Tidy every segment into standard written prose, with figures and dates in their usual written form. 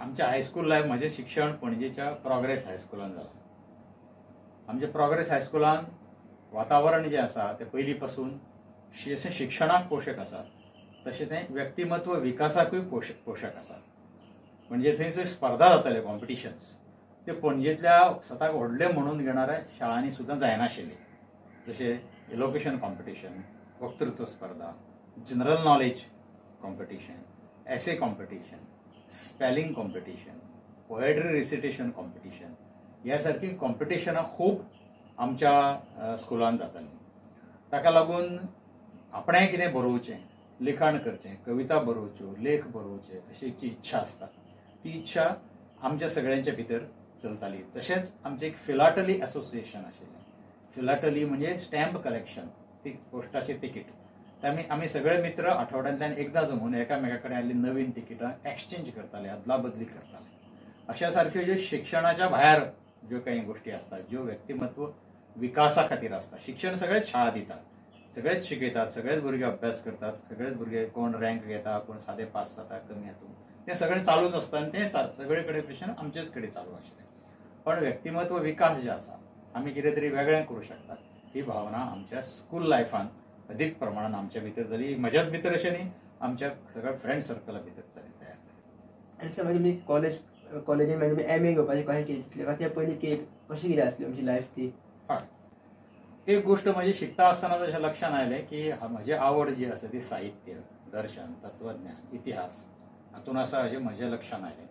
आमच्या high school life म्हजें शिक्षण पणजेच्या प्रोग्रेस हायस्कुलान जालां. आमच्या प्रोग्रेस हायस्कुलान वातावरण जें आसा तें पयलीं पासून जशें शिक्षणाक पोशक आसा तशें तें व्यक्तिमत्व विकासाकूय पोशक आसा. म्हणजे थंय जर स्पर्धा जाताल्यो कॉम्पिटिशन्स ते पणजेंतल्या स्वताक व्हडले म्हणून घेणाऱ्या शाळांनी सुद्दां जायनाशिल्ली. जशें एलोक्युशन कॉम्पिटिशन, वक्तृत्व स्पर्धा, general knowledge competition, essay competition, spelling competition, poetry recitation competition ह्या सारकी कॉम्पिटिशनां खूब आमच्या स्कुलान जातालीं. ताका लागून आपणें कितें बरोवचें, लिखाण करचें, कविता बरोवच्यो, लेख बरोवचे अशी जी इच्छा आसता ती इच्छा आमच्या सगळ्यांच्या भितर चलताली. तशेंच आमचें एक फिलाटली असोसिएशन आशिल्लें. फिलाटली म्हणजे स्टॅम्प कलेक्शन, ती पोस्टाची तिकीट. आमी सगळे मित्र आठवड्यांतल्यान एकदां जमून एकामेका कडेन आयिल्लीं नवीन तिकिटां एक्सचेंज करताले, अदला बदली करताले. अशा सारक्यो ज्यो शिक्षणाच्या भायर ज्यो काही गोष्टी असतात ज्यो व्यक्तिमत्व विकासा खातीर असता. शिक्षण सगळेच शाळा दितात, सगळेच शिकयतात, सगळेच भुरगे अभ्यास करतात, सगळेच भुरगे कोण रँक घेता, कोण सादे पास जाता कमी हातून तें सगळें चालूच आसता आनी तें सगळे कडेन भशेन आमचेच कडेन चालू आशिल्लें. पण व्यक्तिमत्व विकास जे आसा आमी कितें तरी वेगळें करूं शकतात ही भावना आमच्या स्कूल लायफान अदीक प्रमाणान आमच्या भितर जाली. म्हज्याच भितर अशें न्ही, आमच्या सगळ्या फ्रेंड सर्कला भितर तयार जाली. आनी मागीर तुमी कॉलेजीन मागीर तुमी एम ए घेवपाचें कशें कितें चिंतलें, कशें पयलीं कशी कितें आसली आमची लायफ ती? हय, एक गोष्ट म्हणजे शिकता आसतना तशें लक्षान आयलें की म्हजी आवड जी आसा ती साहित्य, दर्शन, तत्वज्ञान, इतिहास हातून आसा अशें म्हजें लक्षान आयलें.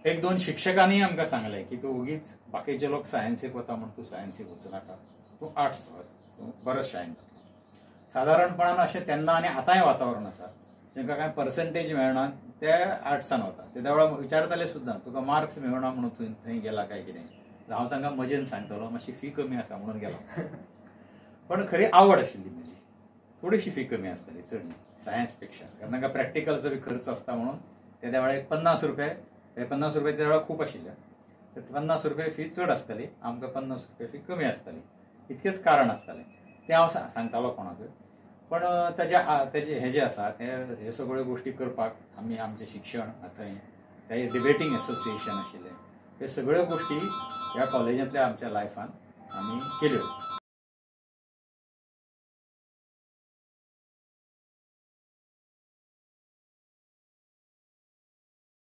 एक दोन शिक्षकांनी आमकां सांगलें की तूं उगीच बाकीचे लोक सायन्सीक वता म्हूण तूं सायन्सीक वचूं नाका, तूं आर्ट्स वच, तूं बरोच शाळेन जातलो. सादारणपणान अशें तेन्ना आनी आतांय वातावरण आसा. जांकां कांय पर्संटेज मेळना ते आर्ट्सान वता. ते त्या वेळार विचारताले सुद्दां तुका मार्क्स मेळना म्हणून तूं थंय गेला काय कितें. हांव तांकां मजेन सांगतालो मातशी फी कमी आसा म्हणून गेलो. पण खरी आवड आशिल्ली म्हजी. थोडीशी फी कमी आसताली, चड न्ही, सायन्स पेक्षा. कारण तांकां प्रॅक्टिकलचो बी खर्च आसता म्हणून त्या वेळार ₹50 त्या वेळार खूब आशिल्ले. 50 रुपया फी चड आसताली, आमकां 50 रुपया फी कमी आसताली. इतकेंच कारण आसतालें तें हांव सांगतालो कोणाकूय. पण तेजे हे जे आसा हे सगळ्यो गोश्टी करपाक आमी आमचें शिक्षण थंय ते डिबेटींग एसोसिएशन आशिल्लें, हे सगळ्यो गोश्टी ह्या कॉलेजांतल्या आमच्या लायफान आमी केल्यो.